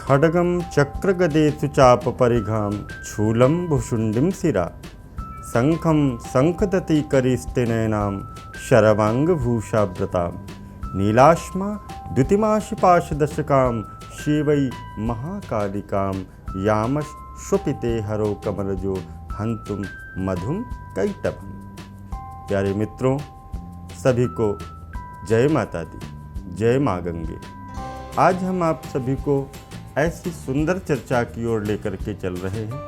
खड्गं चक्रगदेषु चापपरिघां शूलं भुशुण्डिं शिरा शङ्खं शङ्खदतिकरिस्तिनयनां शरवाङ्गभूषाव्रतां नीलाश्मा द्युतिमाशिपाशदशकां शिवै महाकालिकां यामश्वपिते हरो कमलजो हन्तुं मधुं कैटभम्। प्यारे मित्रों, सभी को जय माता दी, जय माँ गंगे। आज हम आप सभी को ऐसी सुंदर चर्चा की ओर लेकर के चल रहे हैं।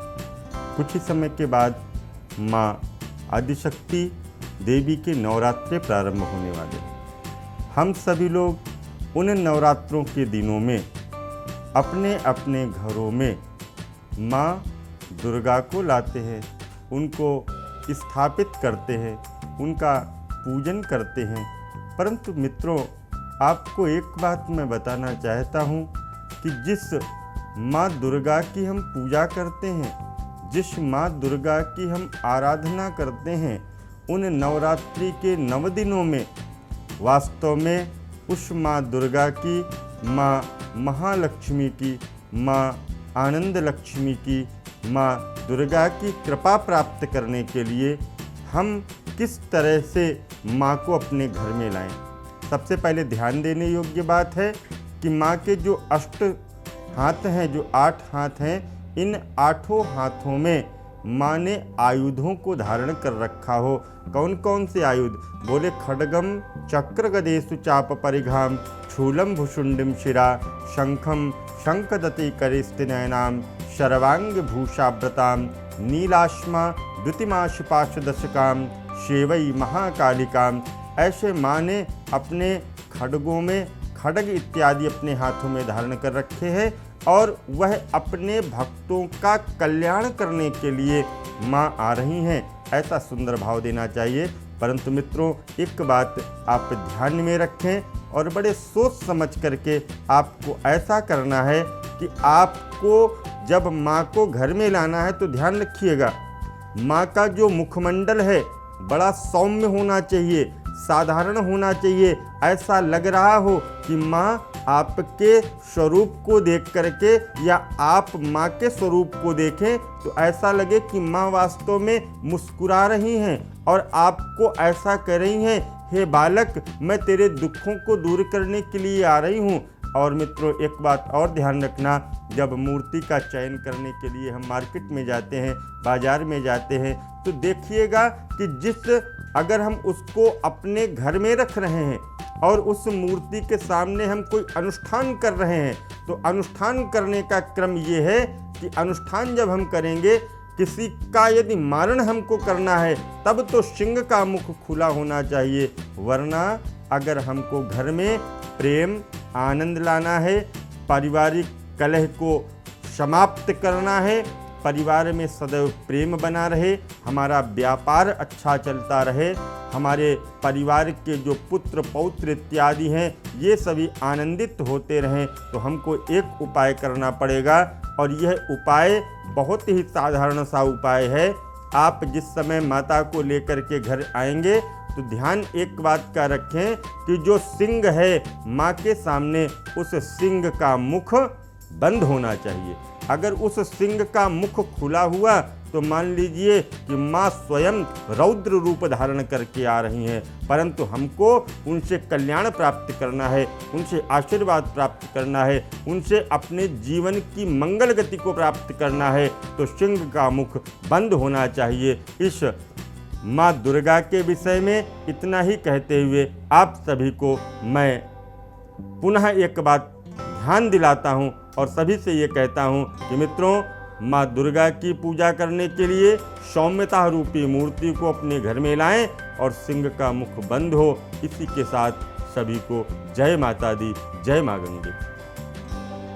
कुछ ही समय के बाद माँ आदिशक्ति देवी के नवरात्रे प्रारंभ होने वाले हैं। हम सभी लोग उन नवरात्रों के दिनों में अपने अपने घरों में माँ दुर्गा को लाते हैं, उनको स्थापित करते हैं, उनका पूजन करते हैं। परंतु मित्रों, आपको एक बात मैं बताना चाहता हूँ कि जिस माँ दुर्गा की हम पूजा करते हैं, जिस माँ दुर्गा की हम आराधना करते हैं, उन नवरात्रि के 9 दिनों में वास्तव में उस माँ दुर्गा की, माँ महालक्ष्मी की, माँ आनंद लक्ष्मी की, माँ दुर्गा की कृपा प्राप्त करने के लिए हम किस तरह से माँ को अपने घर में लाएं। सबसे पहले ध्यान देने योग्य बात है कि माँ के जो 8 हाथ हैं, जो 8 हाथ हैं, इन 8 हाथों में माँ ने आयुधों को धारण कर रखा हो। कौन कौन से आयुध? बोले खड्गम चक्रगदेषु चापपरिघां शूलं भुशुण्डिं शिरा शंखं शङ्खदतिकरिस्तिनयनां शर्वाङ्गभूषाव्रतां नीलाश्मा द्युतिमाशिपाशदशकां शिवै महाकालिकां। ऐसे माँ ने अपने खड्गों में खड्ग इत्यादि अपने हाथों में धारण कर रखे हैं और वह अपने भक्तों का कल्याण करने के लिए माँ आ रही हैं, ऐसा सुंदर भाव देना चाहिए। परंतु मित्रों, एक बात आप ध्यान में रखें और बड़े सोच समझ करके आपको ऐसा करना है कि आपको जब माँ को घर में लाना है तो ध्यान रखिएगा, माँ का जो मुखमंडल है बड़ा सौम्य होना चाहिए, साधारण होना चाहिए। ऐसा लग रहा हो कि माँ आपके स्वरूप को देख करके या आप माँ के स्वरूप को देखें तो ऐसा लगे कि माँ वास्तव में मुस्कुरा रही हैं और आपको ऐसा कह रही हैं, हे बालक, मैं तेरे दुखों को दूर करने के लिए आ रही हूँ। और मित्रों, एक बात और ध्यान रखना, जब मूर्ति का चयन करने के लिए हम मार्केट में जाते हैं, बाजार में जाते हैं, तो देखिएगा कि अगर हम उसको अपने घर में रख रहे हैं और उस मूर्ति के सामने हम कोई अनुष्ठान कर रहे हैं, तो अनुष्ठान करने का क्रम ये है कि अनुष्ठान जब हम करेंगे, किसी का यदि मारण हमको करना है तब तो सिंह का मुख खुला होना चाहिए, वरना अगर हमको घर में प्रेम आनंद लाना है, पारिवारिक कलह को समाप्त करना है, परिवार में सदैव प्रेम बना रहे, हमारा व्यापार अच्छा चलता रहे, हमारे परिवार के जो पुत्र पौत्र इत्यादि हैं ये सभी आनंदित होते रहें, तो हमको एक उपाय करना पड़ेगा। और यह उपाय बहुत ही साधारण सा उपाय है। आप जिस समय माता को लेकर के घर आएंगे तो ध्यान एक बात का रखें कि जो सिंह है माँ के सामने, उस सिंह का मुख बंद होना चाहिए। अगर उस सिंह का मुख खुला हुआ तो मान लीजिए कि माँ स्वयं रौद्र रूप धारण करके आ रही हैं, परंतु हमको उनसे कल्याण प्राप्त करना है, उनसे आशीर्वाद प्राप्त करना है, उनसे अपने जीवन की मंगल गति को प्राप्त करना है, तो सिंह का मुख बंद होना चाहिए। इस माँ दुर्गा के विषय में इतना ही कहते हुए आप सभी को मैं पुनः एक बात ध्यान दिलाता हूँ और सभी से ये कहता हूँ कि मित्रों, माँ दुर्गा की पूजा करने के लिए सौम्यता रूपी मूर्ति को अपने घर में लाएं और सिंह का मुख बंद हो। इसी के साथ सभी को जय माता दी, जय माँ गंगे।